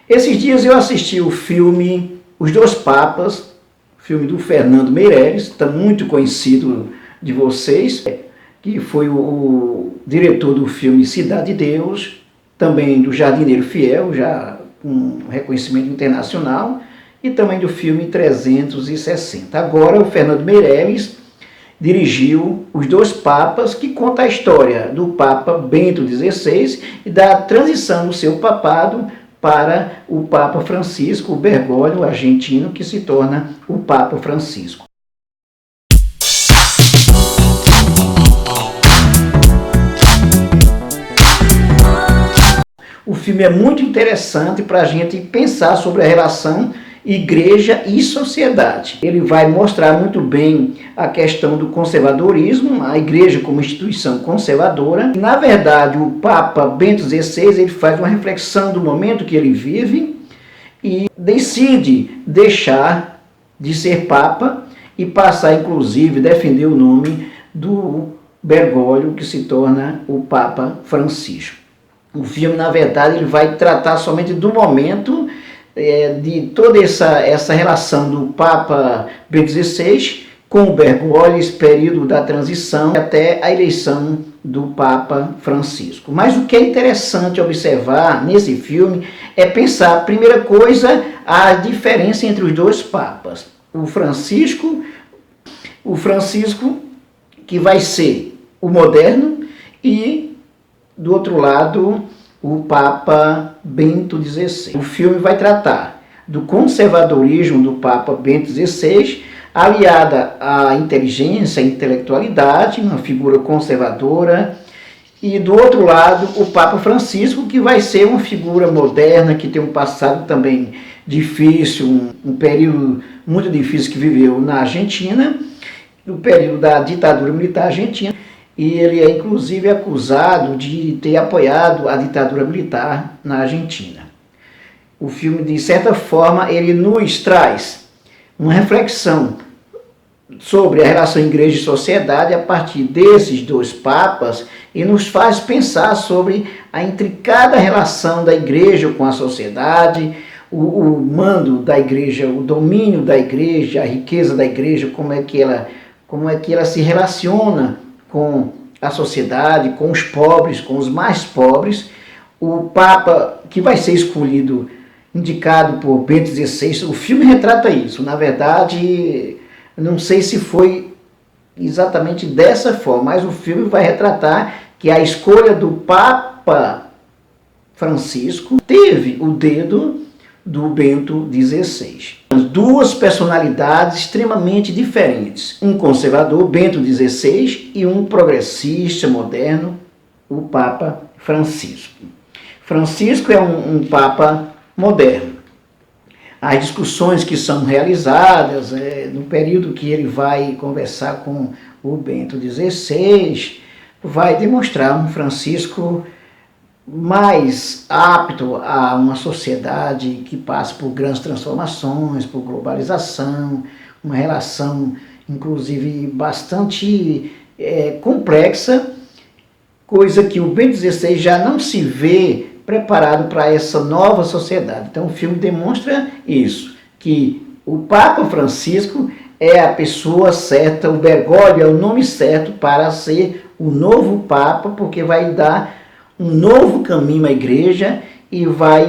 Esses dias eu assisti o filme Os Dois Papas, filme do Fernando Meirelles, muito conhecido de vocês, que foi o diretor do filme Cidade de Deus, também do Jardineiro Fiel, já com reconhecimento internacional, e também do filme 360. Agora o Fernando Meirelles dirigiu Os Dois Papas, que conta a história do Papa Bento XVI e da transição do seu papado para o Papa Francisco, o Bergoglio argentino, que se torna o Papa Francisco. O filme é muito interessante para a gente pensar sobre a relação igreja e sociedade. Ele vai mostrar muito bem a questão do conservadorismo, a igreja como instituição conservadora. E, na verdade, o Papa Bento XVI ele faz uma reflexão do momento que ele vive e decide deixar de ser Papa e passar, inclusive, a defender o nome do Bergoglio, que se torna o Papa Francisco. O filme, na verdade, ele vai tratar somente do momento de toda essa relação do Papa Bento XVI com o Bergoglio, esse período da transição até a eleição do Papa Francisco. Mas o que é interessante observar nesse filme é pensar, primeira coisa, a diferença entre os dois papas. O Francisco que vai ser o moderno, e do outro lado o Papa Bento XVI. O filme vai tratar do conservadorismo do Papa Bento XVI, aliada à inteligência, à intelectualidade, uma figura conservadora, e do outro lado o Papa Francisco, que vai ser uma figura moderna, que tem um passado também difícil, um período muito difícil que viveu na Argentina, no período da ditadura militar argentina. E ele é inclusive acusado de ter apoiado a ditadura militar na Argentina. O filme, de certa forma, ele nos traz uma reflexão sobre a relação igreja e sociedade a partir desses dois papas e nos faz pensar sobre a intricada relação da igreja com a sociedade, o mando da igreja, o domínio da igreja, a riqueza da igreja, como é que ela se relaciona com a sociedade, com os pobres, com os mais pobres. O Papa que vai ser escolhido, indicado por Bento XVI, o filme retrata isso. Na verdade, não sei se foi exatamente dessa forma, mas o filme vai retratar que a escolha do Papa Francisco teve o dedo do Bento XVI. Duas personalidades extremamente diferentes, um conservador, Bento XVI, e um progressista moderno, o Papa Francisco. Francisco é um Papa moderno. As discussões que são realizadas no período que ele vai conversar com o Bento XVI, vai demonstrar um Francisco mais apto a uma sociedade que passa por grandes transformações, por globalização, uma relação inclusive bastante complexa, coisa que o Bento XVI já não se vê preparado para essa nova sociedade. Então o filme demonstra isso, que o Papa Francisco é a pessoa certa, o Bergoglio é o nome certo para ser o novo Papa, porque vai dar um novo caminho à igreja e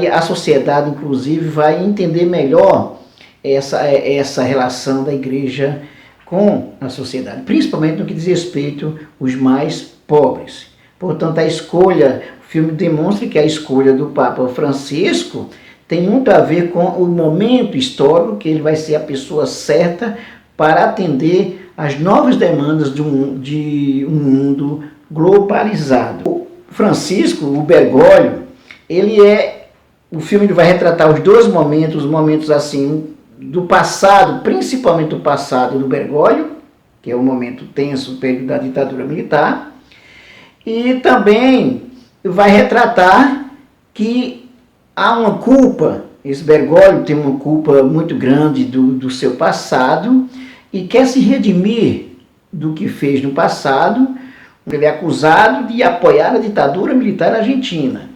a sociedade, inclusive, vai entender melhor essa relação da igreja com a sociedade, principalmente no que diz respeito aos mais pobres. Portanto, o filme demonstra que a escolha do Papa Francisco tem muito a ver com o momento histórico, que ele vai ser a pessoa certa para atender às novas demandas de um mundo globalizado. Francisco, o Bergoglio, o filme vai retratar os dois momentos assim, do passado, principalmente do passado do Bergoglio, que é o momento tenso, o período da ditadura militar, e também vai retratar que há uma culpa, esse Bergoglio tem uma culpa muito grande do seu passado e quer se redimir do que fez no passado. Ele é acusado de apoiar a ditadura militar argentina.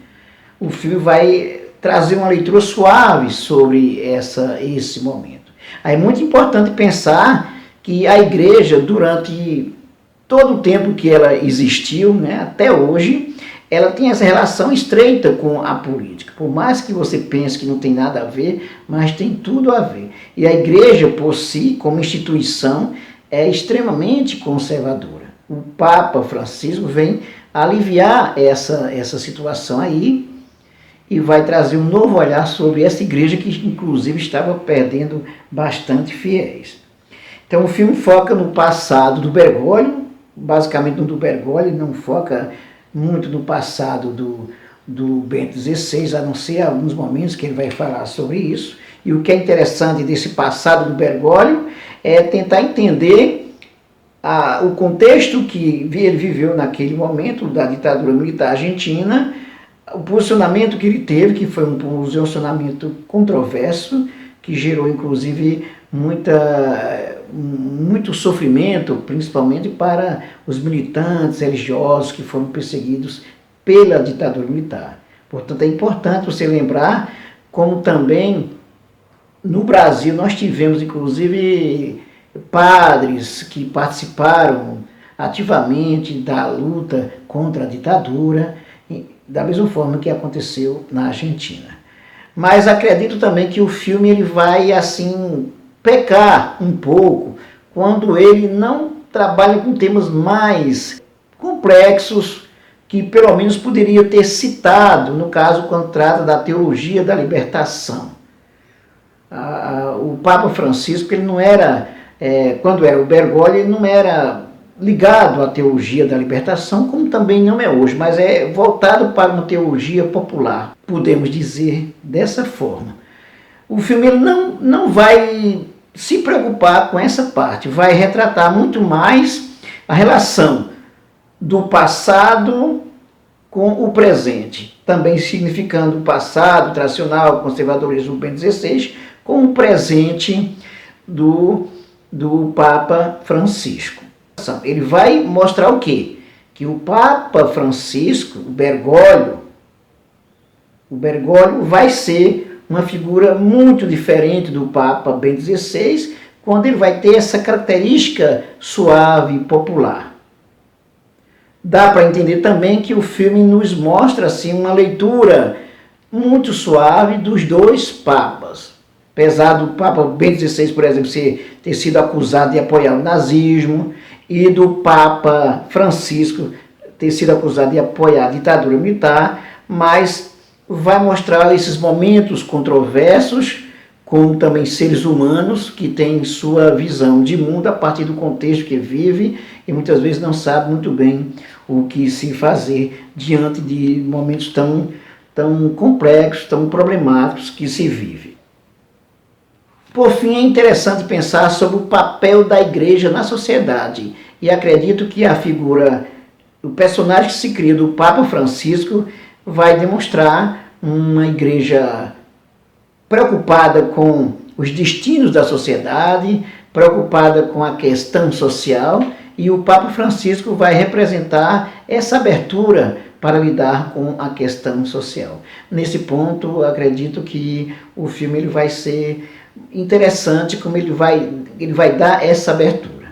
O filme vai trazer uma leitura suave sobre esse momento. Aí é muito importante pensar que a igreja, durante todo o tempo que ela existiu, né, até hoje, ela tem essa relação estreita com a política. Por mais que você pense que não tem nada a ver, mas tem tudo a ver. E a igreja, por si, como instituição, é extremamente conservadora. O Papa Francisco vem aliviar essa situação aí e vai trazer um novo olhar sobre essa igreja que, inclusive, estava perdendo bastante fiéis. Então, o filme foca no passado do Bergoglio, basicamente no do Bergoglio, não foca muito no passado do Bento XVI, a não ser alguns momentos que ele vai falar sobre isso. E o que é interessante desse passado do Bergoglio é tentar entender o contexto que ele viveu naquele momento da ditadura militar argentina, o posicionamento que ele teve, que foi um posicionamento controverso, que gerou inclusive muito sofrimento, principalmente para os militantes religiosos que foram perseguidos pela ditadura militar. Portanto, é importante você lembrar como também no Brasil nós tivemos inclusive padres que participaram ativamente da luta contra a ditadura, da mesma forma que aconteceu na Argentina. Mas acredito também que o filme ele vai assim pecar um pouco quando ele não trabalha com temas mais complexos que pelo menos poderia ter citado, no caso quando trata da teologia da libertação. O Papa Francisco, ele não era, quando era o Bergoglio, ele não era ligado à teologia da libertação, como também não é hoje, mas é voltado para uma teologia popular, podemos dizer dessa forma. O filme ele não vai se preocupar com essa parte, vai retratar muito mais a relação do passado com o presente, também significando o passado tradicional, conservadorismo do Bento XVI, com o presente do Papa Francisco. Ele vai mostrar o quê? Que o Papa Francisco, o Bergoglio vai ser uma figura muito diferente do Papa Bento XVI, quando ele vai ter essa característica suave e popular. Dá para entender também que o filme nos mostra assim, uma leitura muito suave dos dois papas. Apesar do Papa Bento XVI, por exemplo, ter sido acusado de apoiar o nazismo, e do Papa Francisco ter sido acusado de apoiar a ditadura militar, mas vai mostrar esses momentos controversos, como também seres humanos que têm sua visão de mundo a partir do contexto que vive e muitas vezes não sabe muito bem o que se fazer diante de momentos tão complexos, tão problemáticos que se vive. Por fim, é interessante pensar sobre o papel da igreja na sociedade. E acredito que o personagem que se cria do Papa Francisco vai demonstrar uma igreja preocupada com os destinos da sociedade, preocupada com a questão social, e o Papa Francisco vai representar essa abertura para lidar com a questão social. Nesse ponto, acredito que o filme ele vai ser interessante, como ele vai dar essa abertura.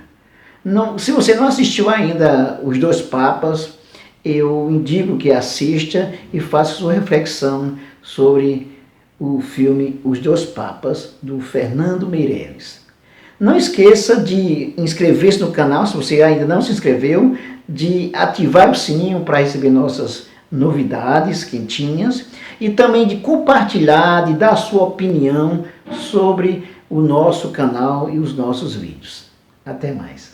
Se você não assistiu ainda Os Dois Papas, eu indico que assista e faça sua reflexão sobre o filme Os Dois Papas, do Fernando Meirelles. Não esqueça de inscrever-se no canal, se você ainda não se inscreveu, de ativar o sininho para receber nossas novidades quentinhas e também de compartilhar, de dar sua opinião sobre o nosso canal e os nossos vídeos. Até mais.